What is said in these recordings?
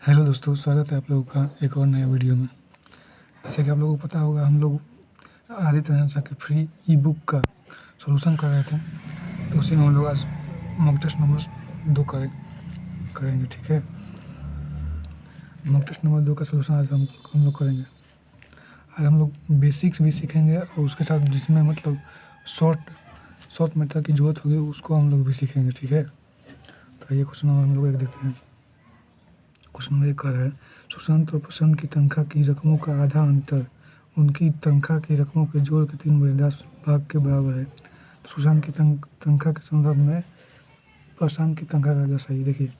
Hello दोस्तों, स्वागत है आप लोगों का एक और नए वीडियो में। जैसे कि आप लोगों को पता होगा, हम लोग आदित्य रंजन सर के फ्री ई बुक का सॉल्यूशन कर रहे थे, तो उसी में हम लोग आज मॉक टेस्ट नंबर 2 करेंगे। ठीक है, मॉक टेस्ट नंबर 2 का सॉल्यूशन आज हम लोग करेंगे। आज हम लोग बेसिक्स भी सीखेंगे और उसके साथ जिसमें मतलब शॉर्ट मेथड की जरूरत होगी उसको हम लोग भी सीखेंगे। ठीक है, तो ये क्वेश्चन नंबर हम लोग एक देखते हैं। क्वेश्चन नंबर 1 कह रहा है, सुशांत और प्रशांत की तनख्वाह की रकमों का आधा अंतर उनकी तनख्वाह की रकमों के जोड़ के 3/10 भाग के बराबर है। सुशांत की तनख्वाह के संदर्भ में प्रशांत की तनख्वाह का दर्शाइए। देखिए,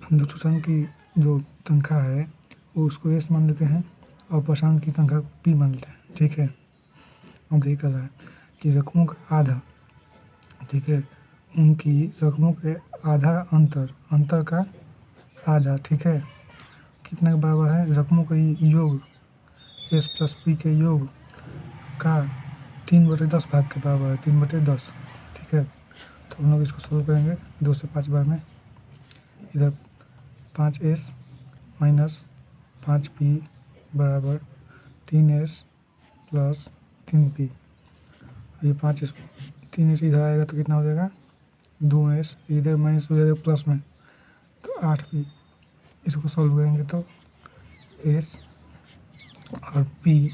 हम लोग सुशांत की जो तनख्वाह है वो उसको एस मान लेते हैं और प्रशांत की तनख्वाह को पी मान लेते हैं। ठीक है, अब यही कर रहा है कि रकमों का आधा, ठीक है, उनकी रकमों के आधा अंतर का आधा, ठीक है, कितने के बराबर है? रकमों का योग एस प्लस पी के योग का 3/10 भाग के बराबर है, 3/10। ठीक है, तो हम लोग इसको सोल्व करेंगे 2 से 5 बार में। इधर 5s माइनस 5p बराबर 3s प्लस 3p। ये 5s 3s इधर आएगा तो कितना हो जाएगा? 2s, इधर माइनस हो जाएगा प्लस में तो 8p। इसको सॉल्व करेंगे तो s और p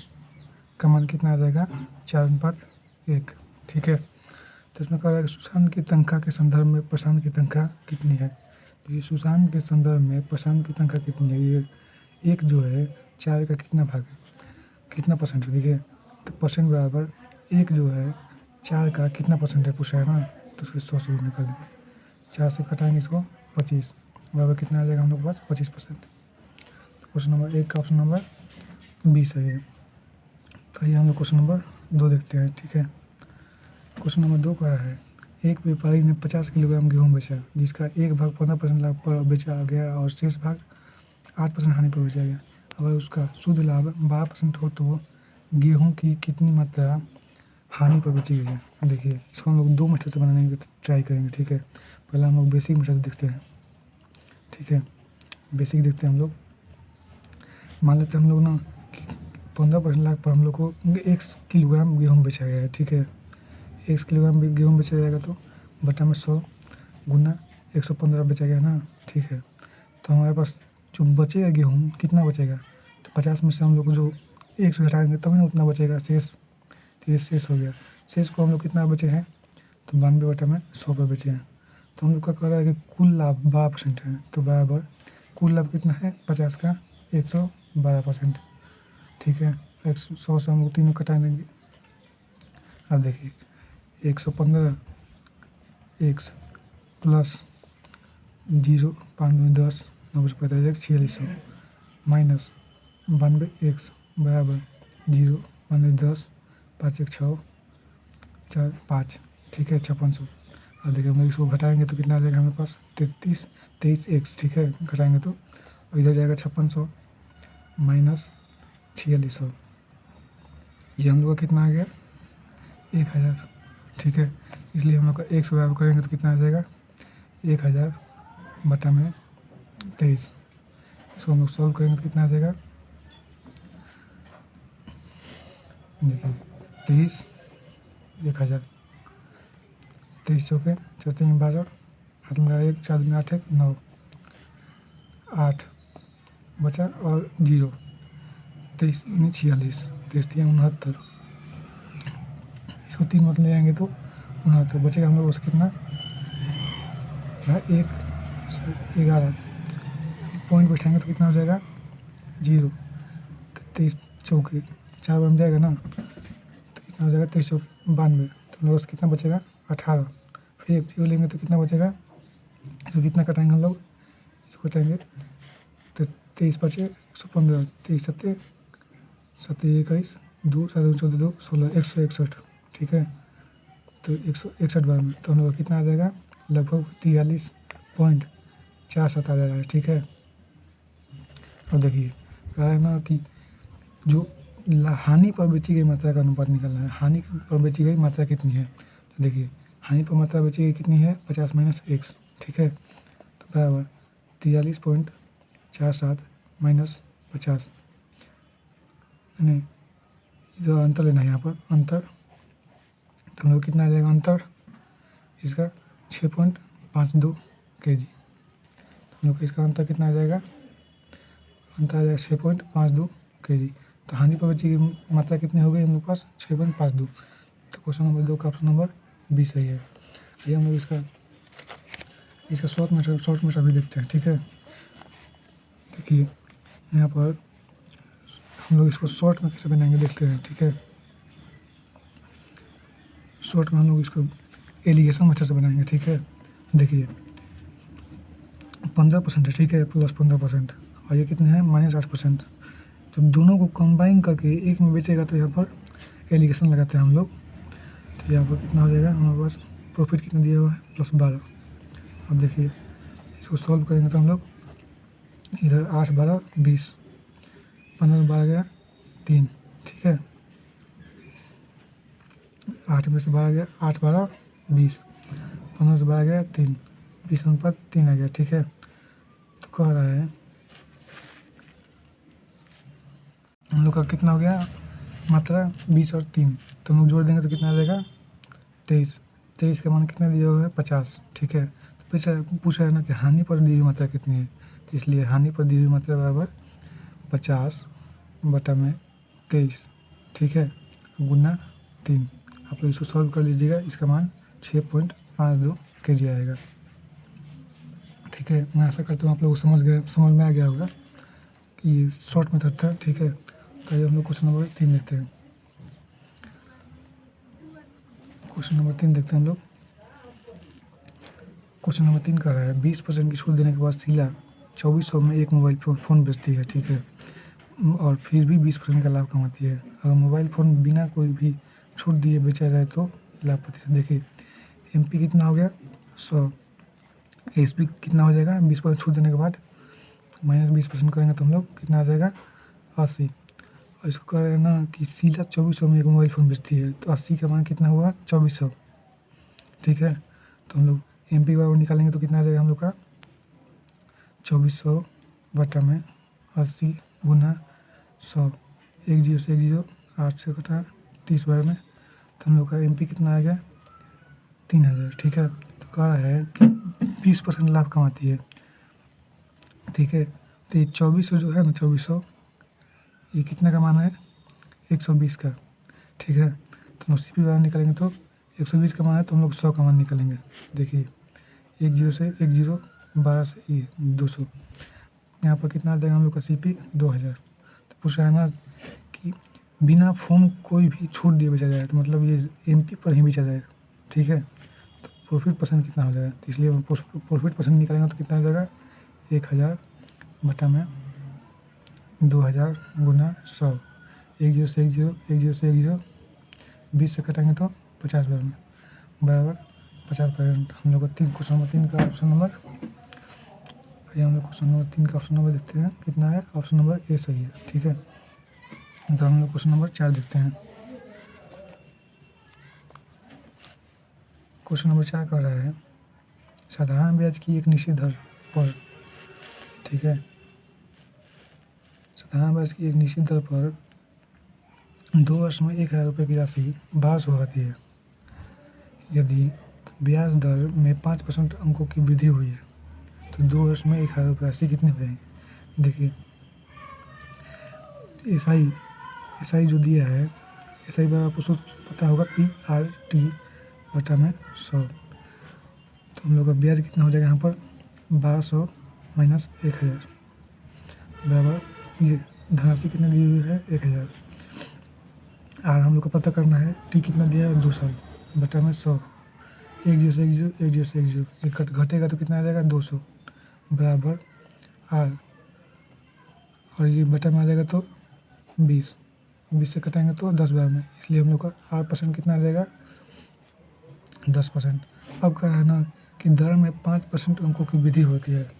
का मान कितना आ जाएगा? 4/1। ठीक है, तो इसमें कह रहा है कि सुशांत की तनख्वाह के संदर्भ में प्रशांत की तनख्वाह कितनी है। तो ये सुशांत के संदर्भ में प्रशांत की तनख्वाह कितनी है, ये एक जो है 4 का कितना भाग है, कितना परसेंट है। देखिए, तो परसेंट बराबर एक जो है 4 का कितना परसेंट है पूछा है ना, तो उसके 100 से गुणा कर देंगे। 4 से घटाएंगे इसको 25 बराबर कितना आ जाएगा हम लोग के पास? 25%। तो क्वेश्चन नंबर 1 का ऑप्शन नंबर 20 है। तो ये हम लोग क्वेश्चन नंबर 2 देखते हैं। ठीक है, क्वेश्चन नंबर 2 कह रहा है, एक व्यापारी ने 50 किलोग्राम गेहूँ बेचा, जिसका एक भाग 15% लाभ पर बेचा गया और शेष भाग 8% हानि पर बेचा गया। अगर उसका शुद्ध लाभ 12% हो तो गेहूँ की कितनी मात्रा हानि पर बेची गई है। देखिए, इसको हम लोग 2 मेथड से बनाने की ट्राई करेंगे। ठीक है, पहले हम लोग बेसिक मेथड देखते हैं। ठीक है, बेसिक देखते हैं हम लोग। मान लेते हैं हम लोग ना कि 15% लाभ पर हम लोग को 1 किलोग्राम गेहूँ बेचा गया है। ठीक है, 1 किलोग्राम गेहूँ बेचा जाएगा तो बटा में 100 गुना 115 बेचा गया ना। ठीक है, तो हमारे पास जो बचेगा गेहूँ कितना बचेगा? तो 50 में से हम लोग जो 1 से घटाएंगे तभी ना उतना बचेगा शेष। तो ये शेष हो गया। शेष को हम लोग कितना बचे हैं? तो 92 बटा में 100 पर बेचे हैं। तो हम लोग का कह रहा है कि कुल लाभ 12% है, तो बराबर कुल लाभ कितना है? 50 का 112%। ठीक है, 100 से हम लोग तीनों कटा देंगे। अब देखिए, 115 एक्स प्लस 0 5 में 10 9 45 4600 माइनस 92 एक्स बराबर 0 5 में 10 5 1 6 4 5। ठीक है, 5600। अब देखिए, हम लोग इसको घटाएंगे तो कितना आ जाएगा हमारे पास? 23 एक्स। ठीक है, घटाएंगे तो इधर जाएगा 5600 माइनस 4600। ये हम लोग का कितना आ गया? 1000। ठीक है, इसलिए हम लोग का 1 से बराबर करेंगे तो कितना आ जाएगा? 1000 बटा में 23। इसको हम लोग सॉल्व करेंगे तो कितना आ जाएगा? देखिए, 23 1000 23 चौके 4 3 12 हाथ में 1 4 में 8 1 9 8 बचा और 0 23 46 23 69। इसको 3 मत ले आएंगे तो 69 बचेगा हम लोग उससे कितना? 1 11 पॉइंट बैठाएंगे तो कितना हो जाएगा? 0। तो 23 चौके 4 बन जाएगा ना, तो कितना हो जाएगा? 23 चौके 92। तो हम लोग उससे कितना बचेगा? 18। फिर 1 0 लेंगे तो कितना बचेगा? तो कितना कटाएंगे हम लोग? इसको कटाएंगे तो 23 बचे 115 23 7 7 21 2 7 14 2 16 161। ठीक है, तो 161 बार में तो हम लोग कितना आ जाएगा? लगभग 43.47 आ जा रहा है। ठीक है, अब देखिए, कहा है ना कि जो हानि पर बेची गई मात्रा का अनुपात निकालना है। हानि पर बेची गई मात्रा कितनी है? तो देखिए, हानि पर मात्रा बेची गई कितनी है? 50 माइनस एक्स। ठीक है, तो बराबर 43.47 -50 नहीं, इधर अंतर लेना है यहाँ पर अंतर, तो हम लोग कितना आ जाएगा अंतर इसका 6.52 kg। तो हम लोग इसका अंतर कितना आ जाएगा, अंतर आ जाएगा 6.52 kg। तो हानि प्रवृत्ति की मात्रा कितनी हो गई हम लोग पास 6.52। तो क्वेश्चन नंबर 2 का ऑप्शन नंबर बी सही है। ये हम लोग इसका शॉर्ट मेथड भी देखते हैं। ठीक है, देखिए यहाँ पर हम लोग इसको शॉर्ट में कैसे बनाएंगे देखते हैं। ठीक है, शॉर्ट में हम लोग इसको एलिगेशन मेथड से बनाएंगे। ठीक है, देखिए 15% है। ठीक है, प्लस 15% और ये कितने हैं -8%। जब दोनों को कंबाइन करके एक में बेचेगा तो यहाँ पर एलिगेशन लगाते हैं हम लोग। तो यहाँ पर कितना हो जाएगा हमारे पास, प्रॉफिट कितना दिया हुआ है +12। अब देखिए इसको सॉल्व करेंगे तो हम लोग इधर 8 12 20, 15 12 गया 3। ठीक है, 8 में से 12 गया 8 12 20, 15 से 12 गया 3, 20:3 आ गया। ठीक है, तो कह रहा है हम लोग का कितना हो गया मात्रा 20 और 3, तो हम लोग जोड़ देंगे तो कितना आ जाएगा 23। 23 का मान कितना दिया हुआ है 50। ठीक है, तो पूछा है ना कि हानि पर दी हुई मात्रा कितनी है, तो इसलिए हानि पर दी हुई मात्रा बराबर 50/23। ठीक है, गुना 3। आप लोग इसको सॉल्व कर लीजिएगा, इसका मान 6.52 kg आएगा। ठीक है, मैं आशा करता हूँ आप लोग समझ में आ गया होगा कि ये शॉर्ट मेथड था। ठीक है, तो हम लोग क्वेश्चन नंबर 3 देखते हैं। क्वेश्चन नंबर 3 देखते हैं हम लोग। क्वेश्चन नंबर 3 कह रहा है 20% की छूट देने के बाद शीला 2400 में एक मोबाइल फ़ोन बेचती है। ठीक है, और फिर भी 20% का लाभ कमाती है। अगर मोबाइल फ़ोन बिना कोई भी छूट दिए बेचा जाए तो लाभ प्रतिशत देखिए। MP कितना हो गया 100, SP कितना हो जाएगा 20% छूट देने के बाद -20% करेंगे तो हम लोग कितना आ जाएगा 80। और इसको कह रहे हैं ना कि शीला 2400 में एक मोबाइल फ़ोन बेचती है, तो 80 का मान कितना हुआ 2400। ठीक है, तो हम लोग MP बराबर निकालेंगे तो कितना आ जाएगा हम लोग का 2400 बटा में 80 गुना 100, 1 0 से 1 0, 8 से कटा 30 बार में, तो हम लोग का MP कितना आ गया 3000। ठीक है, तो कह रहा है कि 20% लाभ कमाती है। ठीक है, तो ये 2400 जो है ना 2400 ये कितने का मान है 120 का। ठीक है, तो हम CP बाहर निकालेंगे तो 120 का मान है, तो हम लोग 100 का मान निकालेंगे। देखिए 1 0 से 1 0, 12 से ये 200, यहाँ पर कितना आ जाएगा हम लोग का CP 2000। तो पूछा है ना कि बिना फ़ोन कोई भी छूट दिए बेचा जाए, तो मतलब ये MP पर ही बेचा जाए। ठीक है, तो प्रॉफिट परसेंट कितना हो जाएगा, तो इसलिए हम प्रॉफिट परसेंट निकालेंगे तो कितना हो जाएगा 1000 बटा में 2000 गुना 100, 1 0 से 1 0, 1 0 से 1 0, 20 से कटाएंगे तो 50 बार में बराबर 50%। हम लोग का क्वेश्चन नंबर 3 का ऑप्शन नंबर, आइए हम लोग क्वेश्चन नंबर 3 का ऑप्शन नंबर देखते हैं कितना है। ऑप्शन नंबर ए सही है। ठीक है, तो हम लोग क्वेश्चन नंबर 4 देखते हैं। क्वेश्चन नंबर 4 कह रहा है साधारण ब्याज की एक निश्चित दर पर, ठीक है, साधारण ब्याज की एक निश्चित दर पर 2 वर्ष में 1000 रुपये की राशि 1200 आती है। यदि ब्याज दर में 5% अंकों की वृद्धि हुई है तो 2 वर्ष में 1000 रुपये राशि कितनी हो जाएगी। देखिए SI जो दिया है, SI बार आपको पता होगा PRT बटा में 100। तो हम लोग का ब्याज कितना हो जाएगा यहाँ पर 1200 माइनस 1000 बराबर ये धनराशि कितनी दी हुई है 1000। और हम लोग को पता करना है T कितना दिया है 2 साल बटा में 100, 1 0 से 1 0, 1 0 से 1 0, ये घटेगा तो कितना आ जाएगा 200 बराबर R, और ये बटा में आ जाएगा तो 20 से कटाएंगे तो 10 बार में, इसलिए हम लोग का R% कितना आ जाएगा 10%। अब कह रहा है ना कि दर में 5% अंकों की वृद्धि होती है,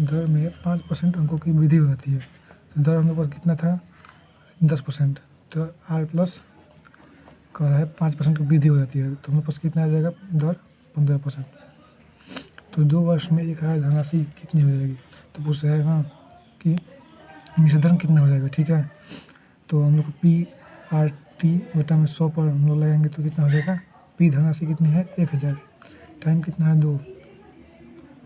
दर में 5% अंकों की वृद्धि होती है। तो दर हम लोग पर कितना था 10%, तो R प्लस कह रहा है 5% की वृद्धि हो जाती है, तो हमारे पास कितना आ जाएगा दर 15%। तो 2 वर्ष में 1000 धनराशि कितनी हो जाएगी, तो पूछ रहा है हाँ कि मिश्र धन कितना हो जाएगा, ठीक है। तो हम लोग को पी आर टी बटा में 100 पर हम लोग लगाएंगे तो कितना हो जाएगा, पी धनराशि कितनी है 1000, टाइम कितना है 2,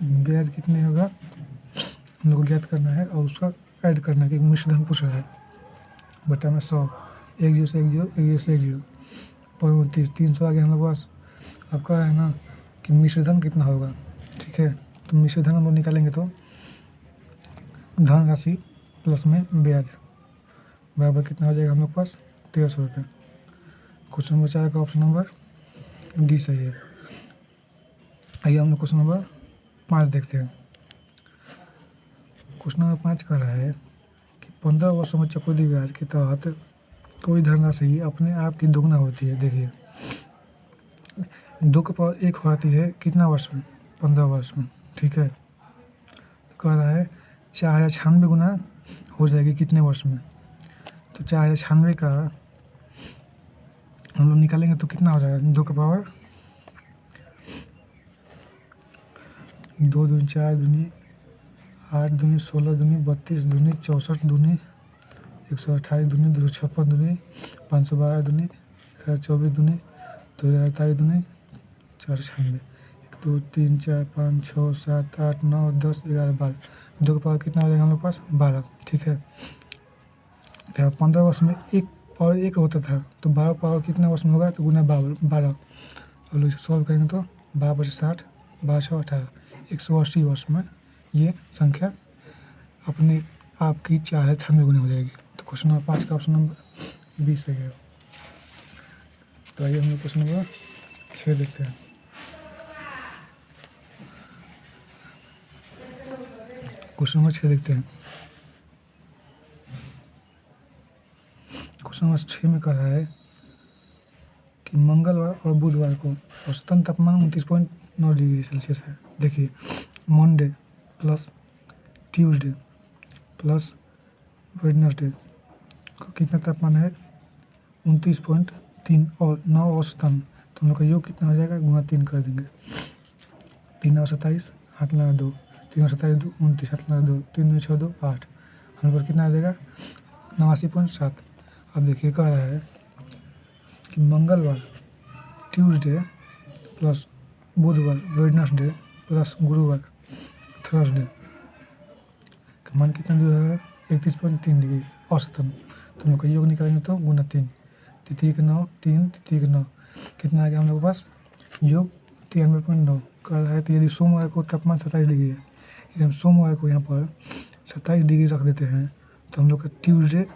ब्याज कितने होगा हम लोग को ज्ञात करना है और उसका ऐड करना है क्योंकि मिश्र धन पूछ रहा है, बटा में 100, 1 0 से 1 0, 1 0 से 1 0 पर 29, 300 आ गया हम लोग पास। अब कह रहा है ना कि मिश्र धन कितना होगा, ठीक है। तो मिश्र धन हम लोग निकालेंगे तो धनराशि प्लस में ब्याज बराबर कितना हो जाएगा हम लोग पास 1300 रुपये। क्वेश्चन नंबर 4 का ऑप्शन नंबर डी सही है। आइए हम लोग क्वेश्चन नंबर 5 देखते हैं। क्वेश्चन नंबर 5 कह रहा है कि 15 वर्षों में चक्रवृद्धि ब्याज के तहत कोई धनराशि अपने आप की दोगुना होती है। देखिए 2 की पावर 1 हो जाती है कितना वर्ष में, 15 वर्ष में, ठीक है। कह रहा है 4096 गुना हो जाएगी कितने वर्ष में, तो 4096 का हम लोग निकालेंगे तो कितना हो जाएगा, 2 का पावर 2 दूनी 4 दूनी 8 दूनी 16 दूनी 32 दूनी 64 दूनी 128 दूनी 256 दूनी 512 दूनी 1024 दूनी 2048 दूनी 496, 1 2 3 4 5 6 7 8 9 10 11 12, 2 का पावर कितना हो जाएगा हम लोग पास 12, ठीक है। तो 15 वर्ष में 1 पावर 1 होता था तो 12 पावर कितने वर्ष में होगा, तो गुना 12। और लोग सॉल्व करेंगे तो 12 × 60 12 6 18, 180 वर्ष में ये संख्या अपने आप की 4096 गुना हो जाएगी। तो क्वेश्चन नंबर 5 का ऑप्शन नंबर 20 है। तो आइए हम लोग क्वेश्चन नंबर 6 देखते हैं। क्वेश्चन नंबर 6 देखते हैं। क्वेश्चन नंबर 6 में कह रहा है कि मंगलवार और बुधवार को औसतन तापमान 29.9 डिग्री सेल्सियस है। देखिए Monday plus Tuesday plus Wednesday को कितना तापमान है 29.3 और 9 औसतन, तो हम लोग का योग कितना हो जाएगा, गुना 3 कर देंगे। 3 और 27 हाथ लगा 2, 3 और 27 2 29, हाथ लगा 2, 3 2 6 2 8, हम लोग कितना आ जाएगा 89.7। अब देखिए कह रहा है कि मंगलवार ट्यूसडे प्लस बुधवार वेडनेसडे प्लस गुरुवार थर्सडे का मान कितना दिया है 31.3 डिग्री औसतन, तो हम लोग का योग निकालेंगे तो गुना 3, तिथि के 9 3 तिथि के 9 कितना आ गया हम लोग के पास योग 93.9 कर रहा है। तो यदि सोमवार को तापमान 27 डिग्री है, यदि हम सोमवार को यहाँ पर 27 डिग्री रख देते हैं तो हम लोग का ट्यूसडे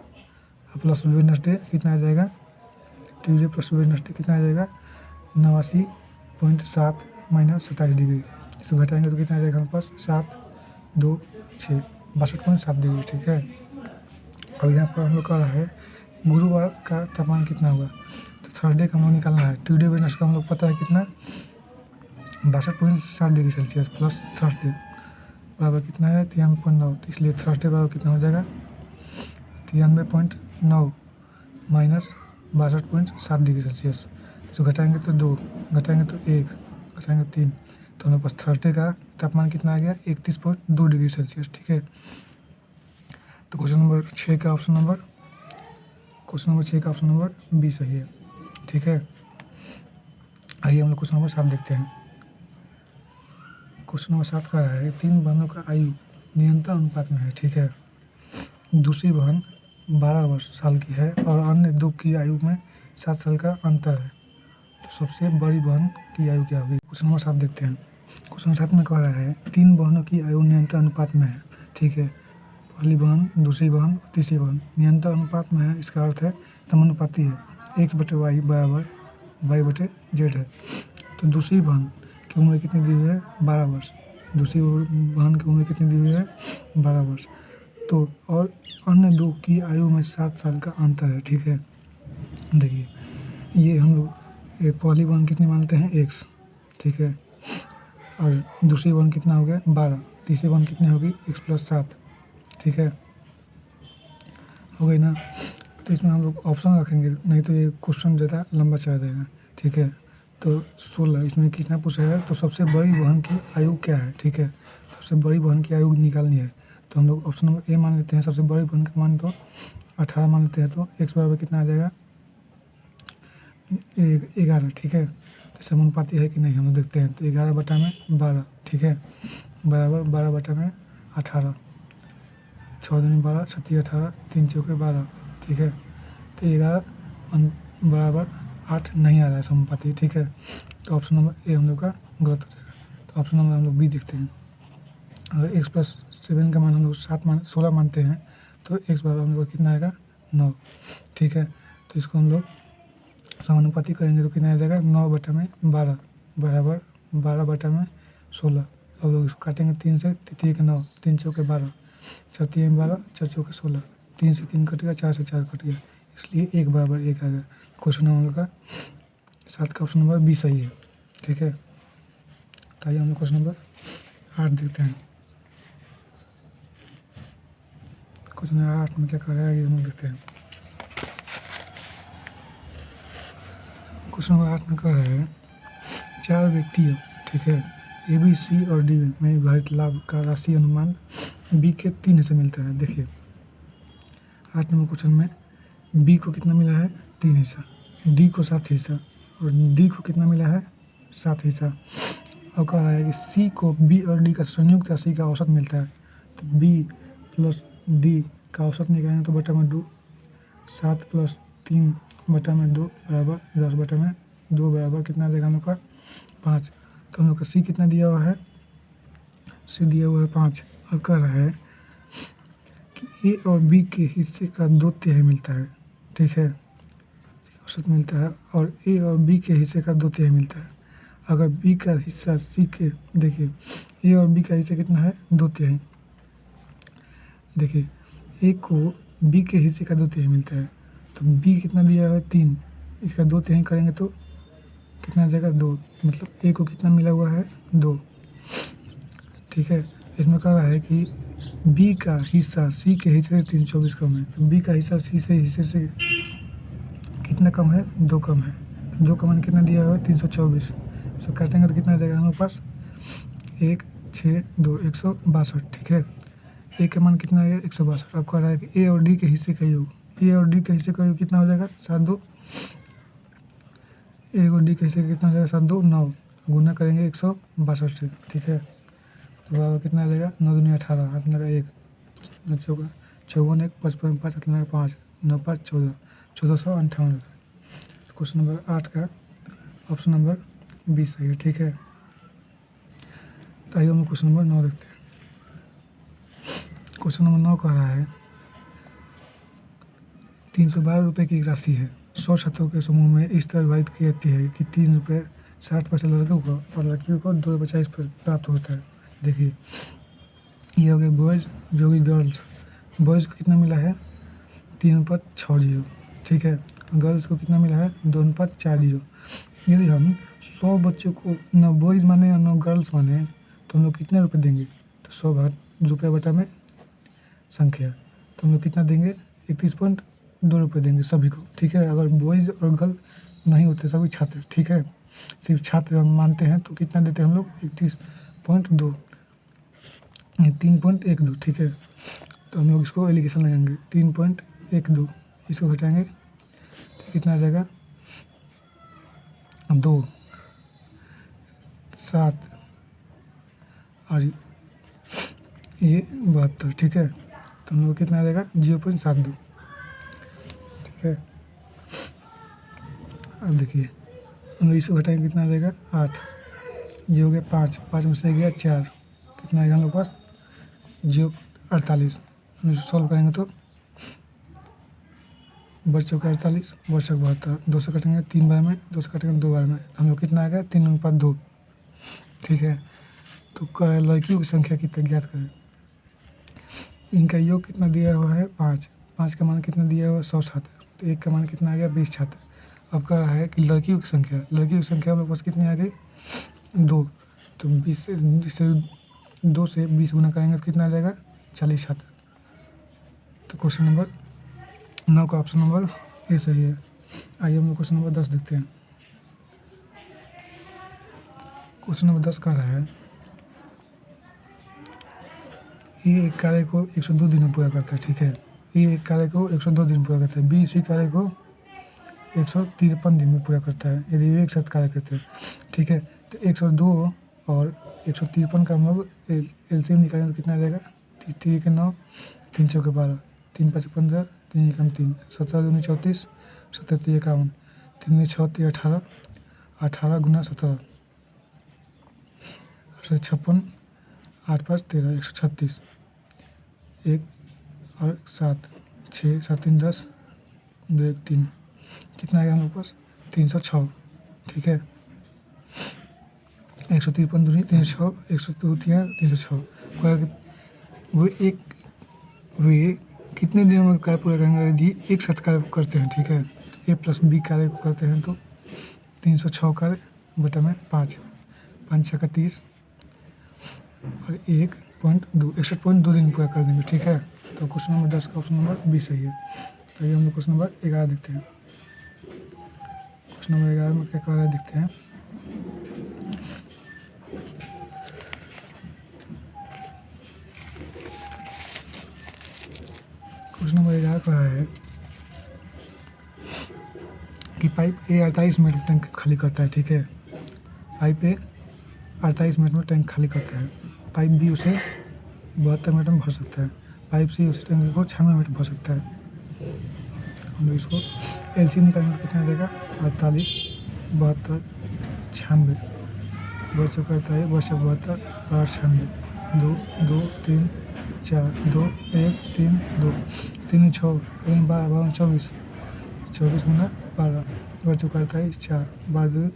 प्लस वेडनेसडे कितना आ जाएगा, ट्यूसडे प्लस वेडनेसडे कितना आ जाएगा 89.7 माइनस 27 डिग्री, इसको घटाएंगे तो कितना आ जाएगा हमारे पास 7 2 6 62.7 डिग्री, ठीक है। अब यहाँ पर हम लोग कह रहा है गुरुवार का तापमान कितना होगा, तो थर्सडे का हम लोग निकालना है। ट्यूसडे वेडनेसडे का हम लोग पता है कितना 62.7 डिग्री सेल्सियस प्लस थर्सडे बराबर कितना है 93.9, तो इसलिए थर्सडे बराबर कितना हो जाएगा 93.9 माइनस 62.7 डिग्री सेल्सियस, इसको घटाएंगे तो 2 घटाएंगे तो 1 घटाएंगे 3, तो हमारे पास थर्सडे का तापमान कितना आ गया 31.2 डिग्री सेल्सियस, ठीक है। तो क्वेश्चन नंबर 6 का ऑप्शन नंबर 20 सही है, ठीक है। आइए हम लोग क्वेश्चन नंबर 7 देखते हैं। क्वेश्चन नंबर 7 का है 3 बहनों का आयु निरंतर अनुपात में है, ठीक है। दूसरी बहन 12 साल की है और अन्य 2 की आयु में 7 साल का अंतर है, तो सबसे बड़ी बहन की आयु क्या होगी। क्वेश्चन नंबर 7 देखते हैं। क्वेश्चन 7 में कह रहा है 3 बहनों की आयु निरंतर अनुपात में है, ठीक है। पहली बहन, दूसरी बहन, तीसरी बहन निरंतर अनुपात में है, इसका अर्थ है समानुपाती है, x/y बराबर y/z है। तो दूसरी बहन की उम्र कितनी दी हुई है 12 वर्ष, दूसरी बहन की उम्र कितनी दी हुई है 12 वर्ष, तो और अन्य 2 की आयु में 7 साल का अंतर है, ठीक है। देखिए ये हम लोग पहली बहन कितनी मानते हैं x, ठीक है, और दूसरी बहन कितना हो गया 12, तीसरी बहन कितनी होगी x + 7, ठीक है, हो गई ना। तो इसमें हम लोग ऑप्शन रखेंगे, नहीं तो ये क्वेश्चन ज़्यादा लंबा चला जाएगा, ठीक है। तो 16 इसमें कितना पूछा है, तो सबसे बड़ी बहन की आयु क्या है, ठीक है, सबसे बड़ी बहन की आयु निकालनी है। तो हम लोग ऑप्शन नंबर ए मान लेते हैं, सबसे बड़े गुणन का मान तो 18 मान लेते हैं। तो x बराबर कितना आ जाएगा 11, ठीक है। तो समानुपाती है कि नहीं हम लोग देखते हैं। तो 11 बटा में 12, ठीक है, बराबर 12 बटा में 18, 6 दूनी 12, 36 18, 3 चौके 12, ठीक है। तो 11 बराबर 8 नहीं आ रहा है समानुपाती, ठीक है। तो ऑप्शन नंबर ए हम लोग का गलत हो जाएगा। तो ऑप्शन नंबर हम लोग बी देखते हैं। अगर x+7 का मान हम लोग 16 मानते हैं तो x बराबर हम लोग कितना आएगा 9, ठीक है। तो इसको हम लोग समानुपाती करेंगे तो कितना आ जाएगा 9 बटा में 12 बराबर 12 बटा में 16। अब लोग इसको काटेंगे 3 से, 3 के 9, 3 चौके 12, 4 3 12, 4 चौके 16, 3 से 3 कट गया, 4 से 4 कट गया, इसलिए 1 बराबर 1 आ गया। क्वेश्चन हम लोग का 7 का ऑप्शन नंबर बी सही है, ठीक है। तो आइए हम लोग क्वेश्चन नंबर 8 देखते हैं। क्वेश्चन नंबर 8 में क्या कह रहा है आइए हम लोग देखते हैं। क्वेश्चन नंबर 8 में कह रहा है 4 व्यक्तियों, ठीक है, ए बी सी और डी में विभाजित लाभ का राशि अनुमान बी के 3 हिस्से मिलता है। देखिए 8 नंबर क्वेश्चन में बी को कितना मिला है 3 हिस्सा, डी को 7 हिस्सा और डी को कितना मिला है 7 हिस्सा। और कह रहा है कि सी को बी और डी का संयुक्त राशि का औसत मिलता है। तो बी प्लस डी का औसत निकालेंगे तो बटा में 2, 7 प्लस 3 बटा में 2 बराबर 10 बटा में 2 बराबर कितना आ जाएगा हम लोग का 5। तो हम लोग का सी कितना दिया हुआ है, सी दिया हुआ है 5। और कह रहा है कि ए और बी के हिस्से का 2/3 मिलता है, ठीक है, औसत मिलता है, और ए और बी के हिस्से का 2/3 मिलता है। अगर बी का हिस्सा सी के, देखिए ए और बी का हिस्सा कितना है 2/3, देखिए ए को बी के हिस्से का 2/3 मिलता है, तो बी कितना दिया है 3, इसका 2/3 करेंगे तो कितना आ जाएगा 2, मतलब ए को कितना मिला हुआ है 2, ठीक है। इसमें कह रहा है कि बी का हिस्सा सी के हिस्से से 324 कम है। तो बी का हिस्सा सी से हिस्से से कितना कम है 2 कम है। 2 का मान कितना दिया हुआ है 324, तो काटेंगे तो कितना आ जाएगा हमारे पास 1 6 2 162, ठीक है। ए का मान कितना आएगा 162। अब कह रहा है कि ए और डी के हिस्से का योग, ए और डी के हिस्से का योग कितना हो जाएगा 7 2, ए और डी के हिस्से का कितना हो जाएगा 7 2 9, गुना करेंगे 162 से, ठीक है। तो बराबर कितना आ जाएगा 9 दूनी 18, हाथ लगा 1, 9 चौका 54 1 55 5 हाथ लगा 5 9 5 14, 1458। क्वेश्चन नंबर 8 का ऑप्शन नंबर बी सही है, ठीक है। तो आइए हम क्वेश्चन नंबर 9 देखते हैं। क्वेश्चन नंबर 9 कह रहा है 312 रुपये की एक राशि है, 100 छात्रों के समूह में इस तरह विभाजित की जाती है कि 3 रुपये 60 पैसे लड़कों को और लड़कियों को 2 रुपये 40 पैसे प्राप्त होता है। देखिए ये हो गए बॉयज़, जो कि गर्ल्स, बॉयज़ को कितना मिला है 3.60, ठीक है, गर्ल्स को कितना मिला है 2.40। यदि हम 100 बच्चों को न बॉयज़ माने और न गर्ल्स माने तो हम लोग कितने रुपये देंगे, तो 100 रुपये बटा में संख्या, तो हम लोग कितना देंगे 31.2 रुपये देंगे सभी को, ठीक है। अगर बॉयज़ और गर्ल नहीं होते सभी छात्र, ठीक है, सिर्फ छात्र हम मानते हैं तो कितना देते हैं हम लोग 31.2, 3.12, ठीक है। तो हम लोग इसको एलिगेशन लगाएंगे 3.12, इसको घटाएंगे तो कितना आ जाएगा 2 7 और ये 72, ठीक है। तो हम लोग कितना आ जाएगा 0.72, ठीक है। अब देखिए हम लोग इसको घटाएंगे कितना आ जाएगा 8, ये हो गया 5 में से गया 4, कितना आएगा हम लोग पास 0.48। हम इसको सॉल्व करेंगे तो बच्चों का 48 बच्चों का 72, 2 से कटेंगे 3 बार में, 2 से कटेंगे 2 बार में, हम लोग कितना आएगा 3:2, ठीक है। तो लड़कियों की संख्या कितना ज्ञात करें। इनका योग कितना दिया हुआ है 5, 5 का मान कितना दिया हुआ है 100 छात्र, तो 1 का मान कितना आ गया 20 छात्र। अब कह रहा है कि लड़कियों की संख्या, लड़कियों की संख्या हम लोग पास कितनी आ गई 2, तो 20 से 2 से 20 गुना करेंगे तो कितना आ जाएगा 40 छात्र। तो क्वेश्चन नंबर 9 का ऑप्शन नंबर ए सही है। आइए हम लोग क्वेश्चन नंबर 10 देखते हैं। क्वेश्चन नंबर 10 कह रहा है ये एक कार्य को 102 दिन में पूरा करता है, ठीक है। ये एक कार्य को 102 दिन में पूरा करता है, बी इसी कार्य को 153 दिन में पूरा करता है, यदि वे एक साथ कार्य करते हैं, ठीक है। तो 102 और 153 का हम लोग एलसीएम निकालेंगे तो कितना आ जाएगा, 3 के 9, 3 चौके 12, 3 5 15, 3 एकम 3, 17 दूनी 34, 17 3 51, 3 6 3 18, 18 गुना 17, 56, 8 5 13, 136, 1 और 7, 6 7 3 10, 2 1 3, कितना आएगा हम लोग पास 306, ठीक है। 153 दूनी 306, 102 306, वे कितने दिनों में कार्य पूरा करेंगे यदि एक साथ कार्य करते हैं, ठीक है। ए प्लस बी कार्य को करते हैं तो 306 कार्य बटा में 5, 5 6 30 और 1.2, 61.2 दिन पूरा कर देंगे, ठीक है। तो क्वेश्चन नंबर 10 का ऑप्शन नंबर बी सही है। तो ये हम लोग क्वेश्चन नंबर 11 देखते हैं। क्वेश्चन नंबर 11 में क्या कह रहा है देखते हैं। क्वेश्चन नंबर 11 कह रहा है कि पाइप ए 48 मिनट में टैंक खाली करता है, ठीक है। पाइप ए 48 मिनट में टैंक खाली करता है, पाइप बी उसे 72 मिनट में भर सकता है, पाइप सी उस टैंक को 96 मिनट में भर सकता है। हम लोग इसको एलसीएम निकालेंगे तो कितना देगा, 48 72 96, बच करता है 72 8 96, 2 2 3 4 2 1 3 2 3 6 12 24, 24 गुना 12, बच करता है 4 12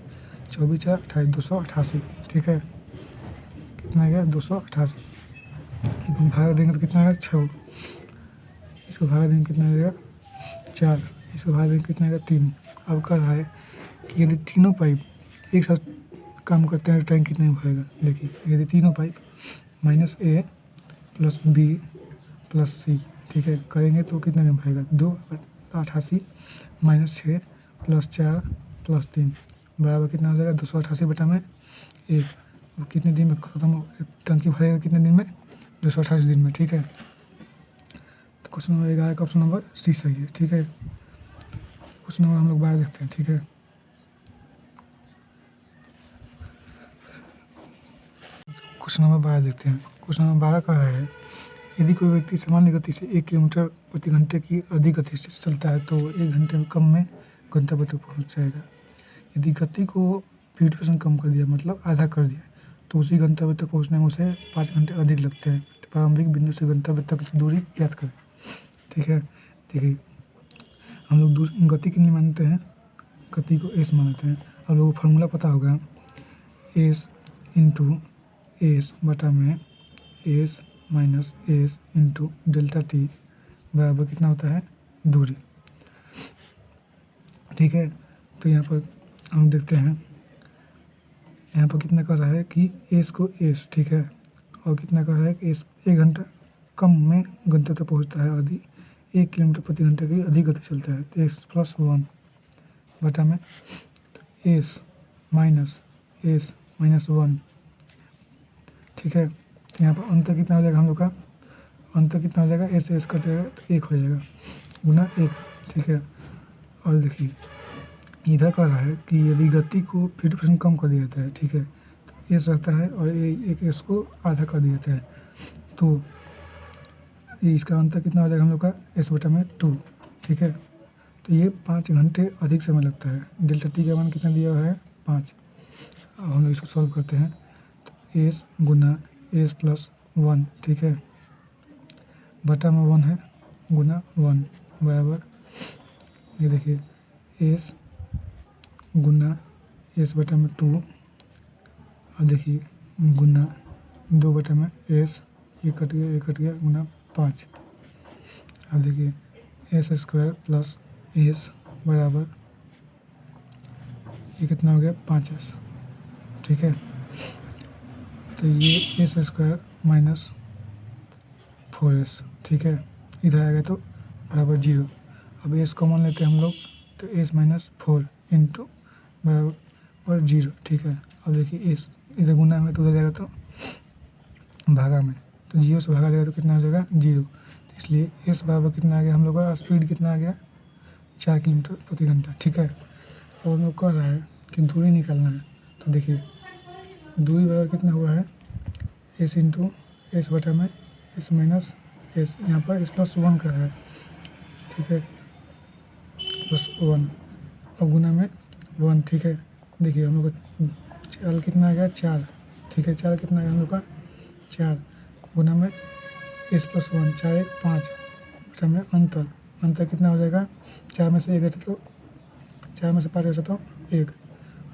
24 4 28, 288, ठीक है। कितना गया 288, इसको भाग देंगे तो कितना आएगा 6, इसको भाग देंगे कितना आएगा 4, इसको भाग देंगे कितना आएगा 3। अब कह रहा है कि यदि तीनों पाइप एक साथ काम करते हैं तो टैंक कितने में भरेगा। देखिए यदि तीनों पाइप माइनस ए प्लस बी प्लस सी, ठीक है, करेंगे तो कितने में भरेगा, 288 माइनस 6 प्लस 4 प्लस 3 बराबर कितना हो जाएगा 288 बटा में 1। कितने दिन में खत्म टंकी भरेगा, कितने दिन में 288 दिन में, ठीक है। तो क्वेश्चन नंबर 11 का ऑप्शन नंबर सी सही है, ठीक है। क्वेश्चन नंबर हम लोग 12 देखते हैं, ठीक है। क्वेश्चन नंबर 12 देखते हैं। क्वेश्चन नंबर 12 का है यदि कोई व्यक्ति सामान्य गति से 1 किलोमीटर प्रति घंटे की अधिक गति से चलता है तो 1 घंटे में कम में गंतव्य तक पहुंच जाएगा। यदि गति को 50% कम कर दिया, मतलब आधा कर दिया, तो उसी गंतव्य तक पहुंचने में उसे 5 घंटे अधिक लगते हैं। तो प्रारंभिक बिंदु से गंतव्य तक की दूरी ज्ञात करें, ठीक है। देखिए हम लोग गति कितनी मानते हैं, गति को एस मानते हैं। अब लोगों को फार्मूला पता होगा, एस इंटू एस बटा में S minus S into delta T बराबर कितना होता है दूरी, ठीक है। तो यहाँ पर हम देखते हैं, यहाँ पर कितना कर रहा है कि एस को एस, ठीक है, और कितना कर रहा है कि एस 1 घंटा कम में गंतव्य तक पहुँचता है, यदि 1 किलोमीटर प्रति घंटे की अधिक गति चलता है तो एस प्लस 1 बटा में एस माइनस 1, ठीक है। यहाँ पर अंतर कितना हो जाएगा हम लोग का, अंतर कितना हो जाएगा, एस एस कट जाएगा तो 1 हो जाएगा गुना 1, ठीक है। और देखिए इधर कह रहा है कि यदि गति को 50% कम कर दिया जाता है, ठीक है, तो एस रहता है और एक एस को आधा कर दिया जाता है, तो ये इसका अंतर कितना हो जाएगा हम लोग का एस बटा में 2, ठीक है। तो ये 5 घंटे अधिक समय लगता है। डेल्टा टी का मान कितना दिया हुआ है 5। अब हम लोग इसको सॉल्व करते हैं तो एस गुना एस प्लस 1, ठीक है, बटा में 1 है गुना 1 बराबर, ये देखिए एस गुना एस बटा में 2 और देखिए गुना 2 बटा में एस, ये कट गया गुना 5 और देखिए एस स्क्वायर प्लस एस बराबर ये कितना हो गया 5s, ठीक है। तो ये एस स्क्वायर माइनस 4s, ठीक है, इधर आएगा तो बराबर 0। अब एस कॉमन लेते हैं हम लोग तो एस माइनस 4 इंटू बराबर 0, ठीक है। अब देखिए एस इधर गुना में तो उधर जाएगा तो भागा में, तो 0 से भागा देगा तो कितना हो जाएगा 0। तो इसलिए एस बराबर कितना आ गया हम लोग का स्पीड कितना आ गया 4 किलोमीटर प्रति घंटा। ठीक है, और हम लोग कह रहा है कि दूरी निकालना है। तो देखिए दूरी बराबर कितना हुआ है एस इंटू एस बटा में एस माइनस एस, यहाँ पर एस प्लस 1 कर रहा है। ठीक है, प्लस 1 और गुना में 1। ठीक है, देखिए हम लोग का चाल कितना आ गया 4। ठीक है, चाल कितना आ गया हम लोग का 4 गुना में एस प्लस 1, 4 1 5 बटा में अंतर कितना हो जाएगा 4 में से 1 घटा तो 4 में से 5 घटा तो 1।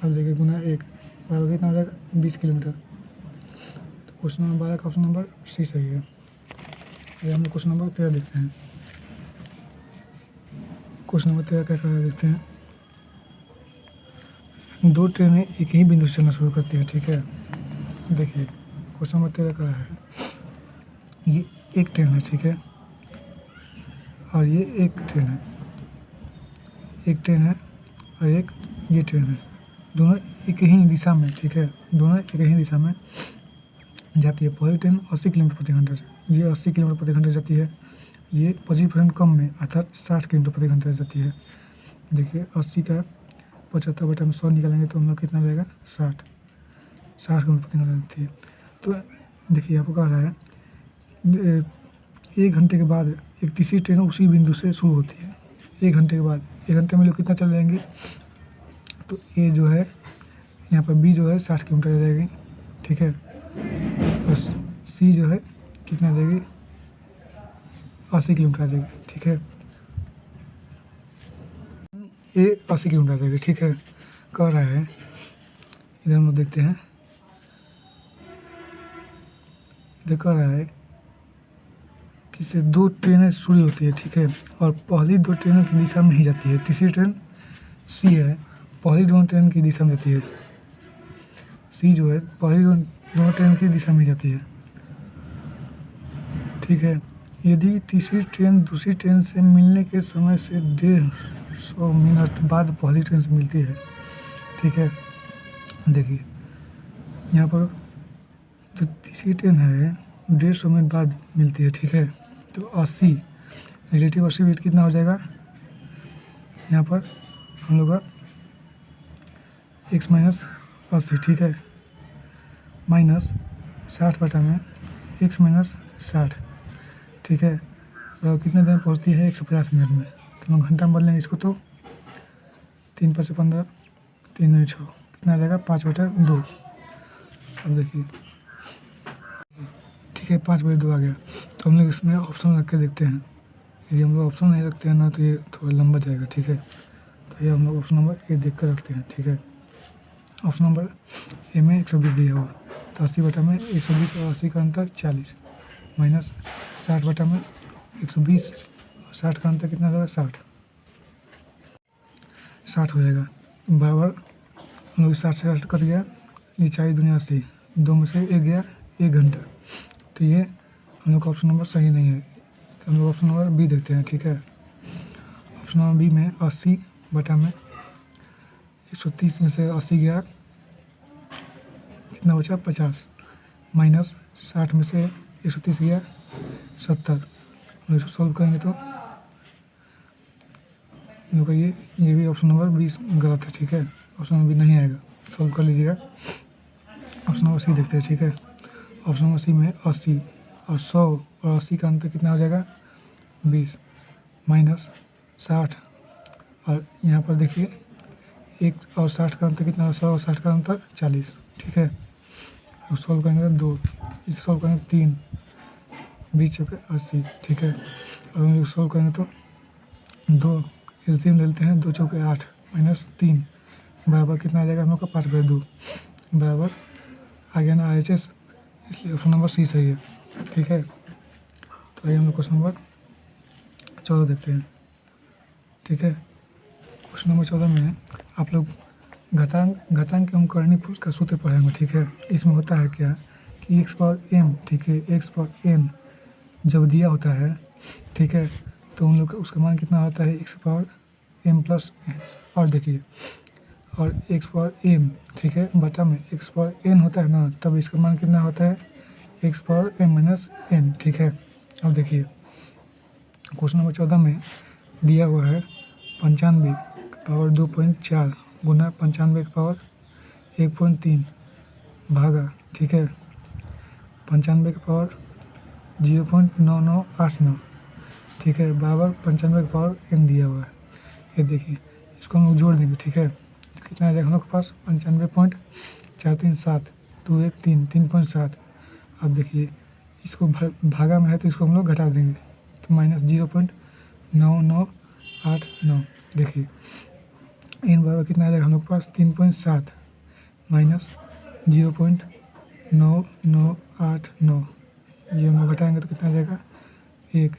अब देखिए गुना 1 बराबर कितना हो जाएगा 20 किलोमीटर। तो क्वेश्चन नंबर 12 का ऑप्शन नंबर सी सही है। आइए हम लोग क्वेश्चन नंबर 13 देखते हैं। क्वेश्चन नंबर 13 क्या कर रहे देखते हैं। 2 ट्रेनें एक ही बिंदु से चलना शुरू करती हैं। ठीक है, देखिए क्वेश्चन नंबर 13 का है, ये एक ट्रेन है। ठीक है, और ये एक ट्रेन है, एक ट्रेन है और एक ये ट्रेन है, दोनों एक ही दिशा में। ठीक है, दोनों एक ही दिशा में जाती है। पहली ट्रेन 80 किलोमीटर प्रति घंटा से, ये 80 किलोमीटर प्रति घंटा जाती है। ये 25% कम में अर्थात 60 किलोमीटर प्रति घंटा जाती है। देखिए 80 का 75 बटा में 100 निकालेंगे तो हम लोग कितना जाएगा 60 किलोमीटर प्रति घंटा जाती है। तो देखिए आपको कह रहा है 1 घंटे के बाद एक तीसरी ट्रेन उसी बिंदु से शुरू होती है। 1 घंटे के बाद, 1 घंटे में लोग कितना चल जाएंगे, तो ए जो है यहाँ पर बी जो है 60 किलोमीटर आ जाएगी। ठीक है, और सी जो है कितना आ जाएगी 80 किलोमीटर आ जाएगी। ठीक है, ए 80 किलोमीटर आ जाएगी। ठीक है, कह रहा है इधर हम लोग देखते हैं, इधर कह रहा है कि से 2 ट्रेनें शुरू होती है। ठीक है, और पहली 2 ट्रेनों की दिशा में ही जाती है। तीसरी ट्रेन सी है, पहली 2 ट्रेन की दिशा में जाती है। सी जो है पहली 2 ट्रेन की दिशा में जाती है। ठीक है, यदि तीसरी ट्रेन दूसरी ट्रेन से मिलने के समय से 150 मिनट बाद पहली ट्रेन से मिलती है। ठीक है, देखिए यहाँ पर जो तीसरी ट्रेन है 150 मिनट बाद मिलती है। ठीक है, तो 80 रिलेटिव 80 वेट कितना हो जाएगा यहाँ पर हम लोग का x माइनस 80। ठीक है, माइनस 60 बटा में x माइनस 60। ठीक है, और कितने देर में पहुँचती है 150 मिनट में। तो हम लोग घंटा में बदलेंगे इसको तो 3 5 से 15, 3 2 6 कितना आ जाएगा 5/2। अब देखिए ठीक है 5/2 आ गया। तो हम लोग इसमें ऑप्शन रख के देखते हैं। यदि हम लोग ऑप्शन नहीं रखते हैं ना तो ये थोड़ा लंबा जाएगा। ठीक है, तो ये हम लोग ऑप्शन नंबर ए देख कर रखते हैं। ठीक है, ऑप्शन नंबर ए में 120 दिया हुआ, तो 80 बटा में 120 और 80 का अंतर 40 माइनस 60 बटा में 120 और 60 का अंतर कितना होगा 60 हो जाएगा बराबर। हम लोग 60 से 60 कट गया, ये 40 दूनी 80, 2 में से 1 गया 1 घंटा। तो ये हम लोग का ऑप्शन नंबर सही नहीं है। तो हम लोग ऑप्शन नंबर बी देखते हैं। ठीक है, ऑप्शन नंबर बी में 80 बटा में 130 में से 80 गया, कितना बचा 50 माइनस 60 में से 130 गया 70। हम इसको सॉल्व करेंगे तो हम लोग का ये भी ऑप्शन नंबर 20 गलत है। ठीक है, ऑप्शन नंबर बी नहीं आएगा, सॉल्व कर लीजिएगा। ऑप्शन नंबर सी देखते हैं। ठीक है, ऑप्शन नंबर सी में 80 और 100 और 80 का अंतर कितना हो जाएगा 20 माइनस 60, और यहाँ पर देखिए 1 और 60 का अंतर कितना है 100 और 60 का अंतर 40। ठीक है, और सॉल्व करेंगे 2, इसे सॉल्व करेंगे 3, 20 चौके 80। ठीक है, और हम लोग सॉल्व करेंगे तो 2 एलसीएम ले लेते हैं, 2 चौके 8 माइनस 3 बराबर कितना आ जाएगा हम लोग का 5/2 बराबर आ गया ना RHS, इसलिए ऑप्शन नंबर सी सही है। ठीक है, तो आइए हम लोग क्वेश्चन नंबर 14 देखते हैं। ठीक है, क्वेश्चन नंबर 14 में आप लोग घातांक एवं करणीय का सूत्र पढ़ेंगे। ठीक है, इसमें होता है क्या कि x पावर m, ठीक है, x पावर m जब दिया होता है, ठीक है, तो उन लोग का उसका मान कितना होता है x power m plus n। और देखिए और x पावर m, ठीक है, बटा में x पावर n होता है ना, तब इसका मान कितना होता है x power m minus n, ठीक है। अब देखिए क्वेश्चन नंबर 14 में दिया हुआ है 95 पावर 2.4 गुना 95 की पावर 1.3 भागा, ठीक है, 95 की पावर 0.9989, ठीक है, बराबर 95 की पावर n दिया हुआ है। ये देखिए इसको हम लोग जोड़ देंगे, ठीक है, तो कितना आ जाएगा हम लोग के पास 95.437 213 3.7। अब देखिए इसको भागा में है तो इसको हम लोग घटा देंगे तो माइनस 0.9989। देखिए इन बराबर कितना आ जाएगा हम लोग के पास 3.7 माइनस 0.9989, ये हम लोग घटाएंगे तो कितना आ जाएगा 1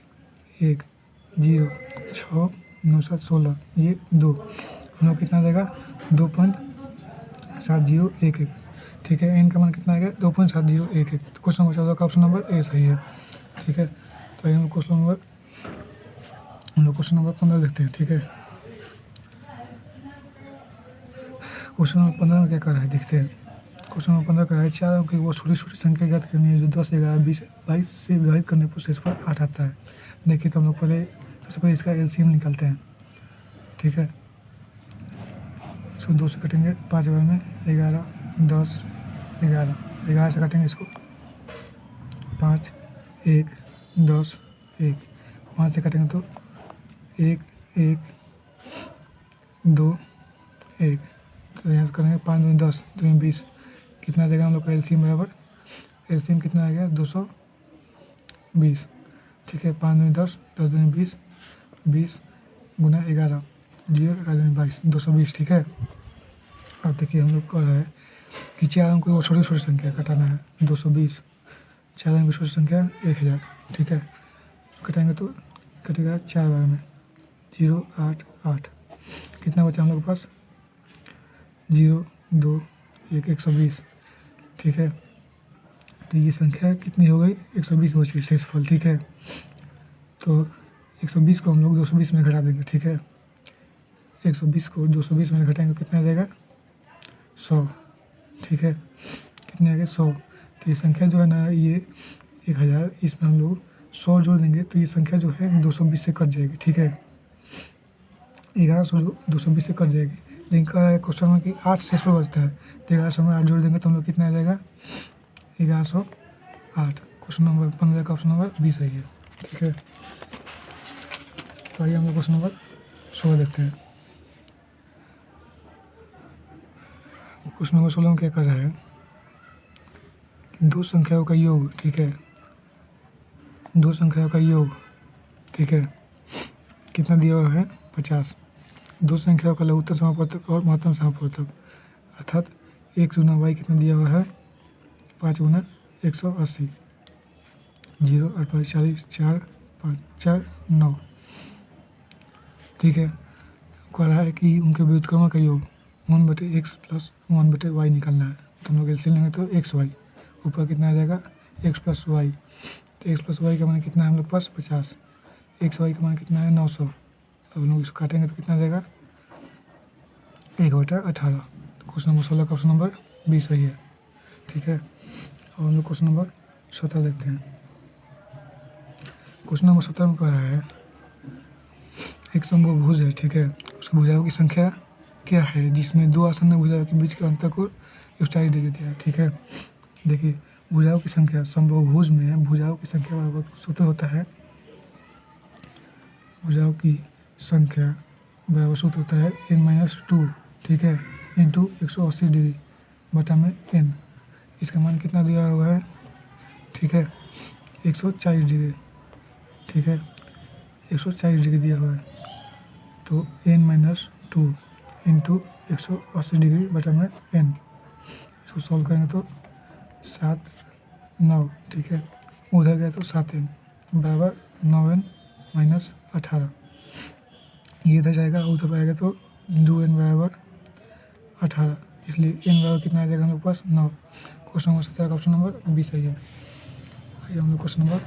1 0 6 9 7 16, ये 2, हम लोग कितना आ जाएगा 2.7011, ठीक है। n का मान कितना आ गया 2.7011। तो क्वेश्चन नंबर 14 का ऑप्शन नंबर ए सही है, ठीक है। तो आइए हम लोग क्वेश्चन नंबर 15 देखते हैं, ठीक है। क्वेश्चन नंबर 15 में क्या कर रहा है देखते हैं। क्वेश्चन नंबर 15 का है 4 अंक की वो छोटी छोटी संख्या ज्ञात करनी है जो 10 11 20 22 से विभाजित करने पर शेष पर 8 आता है। देखिए तो हम लोग पहले सबसे पहले इसका एलसीएम निकालते हैं, ठीक है। इसको 2 से कटेंगे 5 बार में 11 10 11, 11 से काटेंगे इसको 5 1 10 1, 5 से काटेंगे तो 1 1 2 1, तो यहाँ से करेंगे 5 2 10 2 20, कितना आ जाएगा हम लोग का एलसीएम बराबर, एलसीएम कितना आ गया 220, ठीक है। 5 2 10 10 2 20 20 गुना 11 0 11 22 220, ठीक है। अब देखिए हम लोग कह रहा है कि 4 अंक को छोटी छोटी संख्या घटाना है 220, 4 अंक की छोटी संख्या 1000, ठीक है। घटाएंगे तो कटेगा 4 बार में 0 8 8, कितना बचा हम लोग के पास 0 2 1 120, ठीक है। तो ये संख्या कितनी हो गई 120 बची शेषफल, ठीक है। तो 120 को हम लोग 220 में घटा देंगे, ठीक है। 120 को 220 में घटाएंगे कितना आ जाएगा 100, ठीक है। कितने आ गए 100। तो ये संख्या जो है ना ये 1000, इसमें हम लोग 100 जोड़ देंगे तो ये संख्या जो है 220 से कट जाएगी, ठीक है। 1100 जो 220 से कट जाएगी, लेकिन कह रहा है क्वेश्चन में कि 8 शेषफल बचता है तो 1100 में 8 जोड़ देंगे तो हम लोग कितना आ जाएगा 1108। क्वेश्चन नंबर 15 का ऑप्शन नंबर बी सही है, ठीक है। तो आइए हम लोग क्वेश्चन नंबर 16 देखते हैं। क्वेश्चन नंबर 16 में क्या कर रहा है कि दो संख्याओं का योग, ठीक है, दो संख्याओं का योग, ठीक है, कितना दिया हुआ है 50। दो संख्याओं का लघुत्तम समापवर्तक और महत्तम समापवर्तक, अर्थात x गुना y कितना दिया हुआ है 5 गुना 180, 0 8 5 40 4 5 4 9, ठीक है। कह रहा है कि उनके व्युत्क्रमों का योग 1/x प्लस 1/y निकालना है। तो हम लोग एलसीएम लेंगे तो xy, ऊपर कितना आ जाएगा x प्लस वाई, तो x प्लस वाई का मान कितना है हम लोग के पास 50, xy का मान कितना है 900। तो हम लोग इसको काटेंगे तो कितना आ जाएगा 1/18। तो क्वेश्चन नंबर 16 का ऑप्शन नंबर बी सही है, ठीक है। और हम लोग क्वेश्चन नंबर 17 देखते हैं। क्वेश्चन नंबर 17 में कह रहा है एक समभुज है, ठीक है, उसकी भुजाओं की संख्या क्या है जिसमें दो आसन्न भुजाओं के बीच के अंतर को 140 डिग्री दिया है, ठीक है। देखिए भुजाओं की संख्या समभुज में भुजाओं की संख्या बराबर सूत्र होता है, भुजाओं की संख्या बराबर सूत्र होता है n-2, ठीक है, इंटू 180 डिग्री बटा में n। इसका मान कितना दिया हुआ है, ठीक है 140 डिग्री, ठीक है, 140 डिग्री दिया हुआ है। तो n-2 इंटू 180 डिग्री बटा में n, इसको सॉल्व करेंगे तो 7 9, ठीक है, उधर गया तो 7n बराबर 9n माइनस 18, ये इधर जाएगा उधर आएगा तो 2n बराबर 18, इसलिए n बराबर कितना आ जाएगा हम लोग के पास 9। क्वेश्चन नंबर 17 का ऑप्शन नंबर बी सही है। आइए हम लोग क्वेश्चन नंबर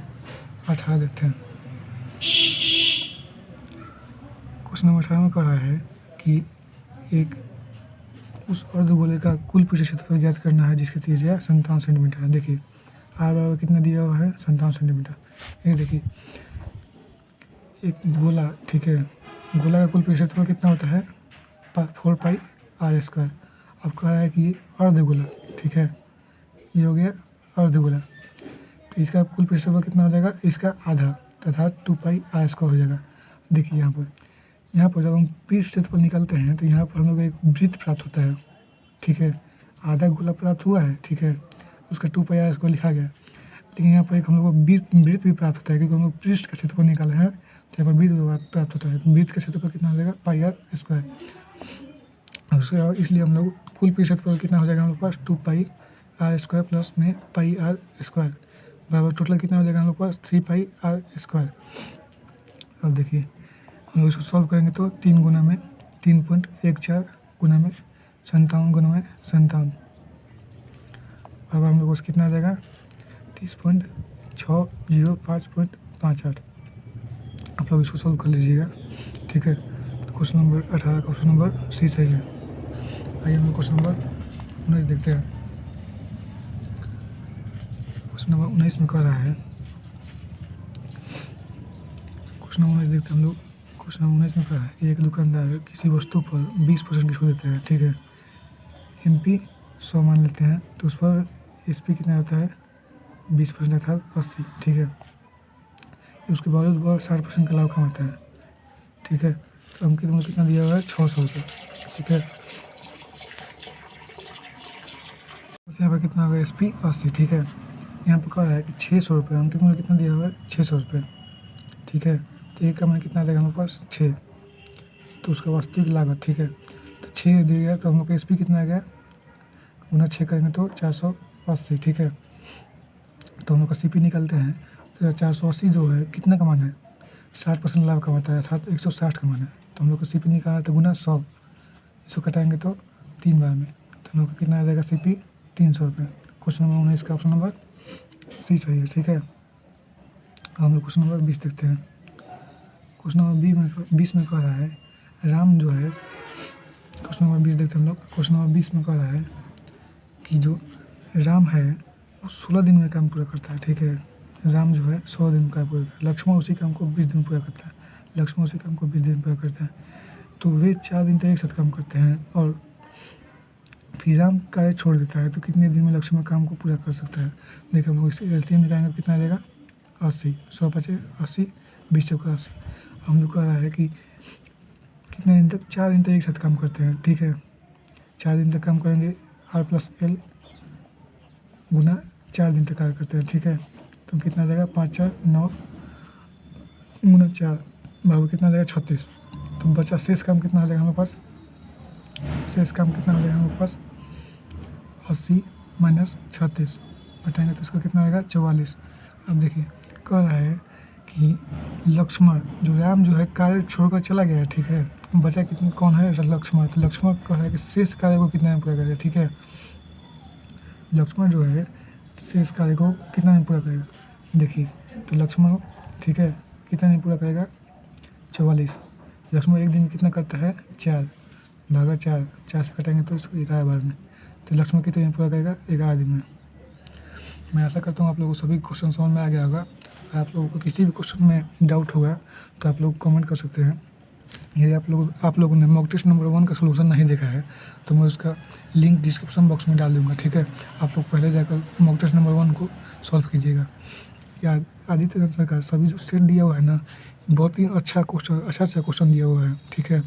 18 देखते हैं। क्वेश्चन नंबर 18 में कह रहा है कि एक उस अर्धगोले का कुल पृष्ठ क्षेत्रफल ज्ञात करना है जिसकी त्रिज्या 57 सेंटीमीटर है। देखिए आर बराबर कितना दिया हुआ है 57 सेंटीमीटर। ये देखिए एक गोला, ठीक है, गोला का कुल क्षेत्रफल कितना होता है 4 पाई आर स्क्वायर। अब कह रहा है कि ये अर्धगोला, ठीक है, ये हो गया अर्धगोला, तो इसका कुल क्षेत्रफल कितना हो जाएगा, इसका आधा तथा 2 पाई आर स्क्वायर हो जाएगा। देखिए यहाँ पर जब हम पृष्ठ क्षेत्रफल निकालते हैं तो यहाँ पर हम लोग एक वृत्त प्राप्त होता है, ठीक है, आधा गोला प्राप्त हुआ है, ठीक है, उसका 2 पाई आर स्क्वायर लिखा गया। लेकिन यहाँ पर एक हम लोग को वृत्त भी प्राप्त होता है, क्योंकि हम लोग पृष्ठ का क्षेत्रफल निकाले हैं तो यहाँ पर वृत्त प्राप्त होता है। वृत्त का क्षेत्रफल कितना हो जाएगा पाई आर स्क्वायर। उसके अलावा इसलिए हम लोग कुल पृष्ठ क्षेत्रफल कितना हो जाएगा हम लोग पास 2 पाई आर स्क्वायर प्लस में पाई आर स्क्वायर बराबर टोटल कितना हो जाएगा हम लोग पास 3 पाई आर स्क्वायर। अब देखिए हम लोग इसको सॉल्व करेंगे तो 3 गुना में 3.14 गुना में 57 गुना में 57 बराबर हम लोग को कितना आ जाएगा 30.605.58। आप लोग इसको सॉल्व कर लीजिएगा, ठीक है। तो क्वेश्चन नंबर 18 का ऑप्शन नंबर सी सही है। आइए हम लोग क्वेश्चन नंबर 19 देखते हैं। क्वेश्चन नंबर 19 में कह रहा है, क्वेश्चन नंबर 19 देखते हैं हम लोग। क्वेश्चन नंबर 19 में कह रहा है कि एक दुकानदार किसी वस्तु पर 20% की छूट देते हैं, ठीक है, MP 100 मान लेते हैं, तो उस पर SP कितना होता है 20% अर्थात 80, ठीक है। उसके बावजूद वह 60% का लाभ कमाता है, ठीक है। तो अंकित में कितना दिया हुआ है 600 रुपये, ठीक है। यहाँ पर कितना होगा SP 80, ठीक है। यहाँ पर कह रहा है कि 600 रुपये, अंकित में कितना दिया हुआ है 600 रुपये, ठीक है। तो एक का मैंने कितना आ जाएगा हमारे पास 6, तो उसका वास्तविक लागत, ठीक है। तो 6 दिया गया तो हम लोग का SP कितना आ गया, गुना 6 करेंगे तो 480, ठीक है। तो हम लोग का CP निकालते हैं तो 480 जो है कितना कमाना है 60% लाभ कमाता है अर्थात 160 कमाना है। तो हम लोग को CP निकालना है तो गुना 100, इसको कटाएंगे तो 3 बार में, तो हम लोग का कितना आ जाएगा CP 300 रुपये। क्वेश्चन नंबर 19 का ऑप्शन नंबर सी सही है, ठीक है। अब हम लोग क्वेश्चन नंबर 20 देखते हैं। क्वेश्चन नंबर 20 में कह रहा है राम जो है, क्वेश्चन नंबर 20 देखते हैं हम लोग। क्वेश्चन नंबर 20 में कह रहा है कि जो राम है वो 16 दिन में काम पूरा करता है, ठीक है। राम जो है 100 दिन का पूरा करता है, लक्ष्मण उसी काम को 20 दिन पूरा करता है, लक्ष्मण उसी काम को 20 दिन पूरा करता है। तो वे 4 दिन तक एक साथ काम करते हैं और फिर राम कार्य छोड़ देता है, तो कितने दिन में लक्ष्मण काम को पूरा कर सकता है। देखिए हम लोग इसे LCM निकालेंगे तो कितना आ जाएगा 80, 100 × 80, 20 × 80। हम लोग कह रहा है कि कितने दिन तक 4 दिन तक एक साथ काम करते हैं, ठीक है। 4 दिन तक काम करेंगे R + L गुना 4 दिन तक कार्य करते हैं, ठीक है। तो कितना आ जाएगा 5 × 4 = 9 गुना 4 बराबर कितना आ जाएगा 36। तो बचा शेष काम कितना आ जाएगा हमारे पास, शेष काम कितना आ जाएगा हमारे पास 80 - 36 घटाएंगे तो इसका कितना आएगा 44। अब देखिए कह रहा है कि लक्ष्मण जो राम जो है कार्य छोड़कर चला गया है, ठीक है। बचा कितनी कौन है लक्ष्मण, तो लक्ष्मण कह रहा है कि शेष कार्य को कितना में पूरा करेगा, ठीक है। लक्ष्मण जो है शेष कार्य को कितना में पूरा करेगा, देखिए तो लक्ष्मण, ठीक है, कितना में पूरा करेगा 44। लक्ष्मण एक दिन में कितना करता है 4 भागा 4, 4 से कटेंगे तो इसको 11 बार में, तो लक्ष्मण कितने दिन पूरा करेगा 11 दिन में। मैं आशा करता हूँ आप लोगों को सभी क्वेश्चन समझ में आ गया होगा। आप लोगों को किसी भी क्वेश्चन में डाउट होगा तो आप लोग कमेंट कर सकते हैं। यदि आप लोगों ने मॉक टेस्ट नंबर 1 का सलूशन नहीं देखा है तो मैं उसका लिंक डिस्क्रिप्शन बॉक्स में डाल दूँगा, ठीक है। आप लोग पहले जाकर मॉक टेस्ट नंबर 1 को सॉल्व कीजिएगा। या आदित्य आंसर का सभी जो सेट दिया हुआ है ना, बहुत ही अच्छा क्वेश्चन दिया हुआ है, ठीक है।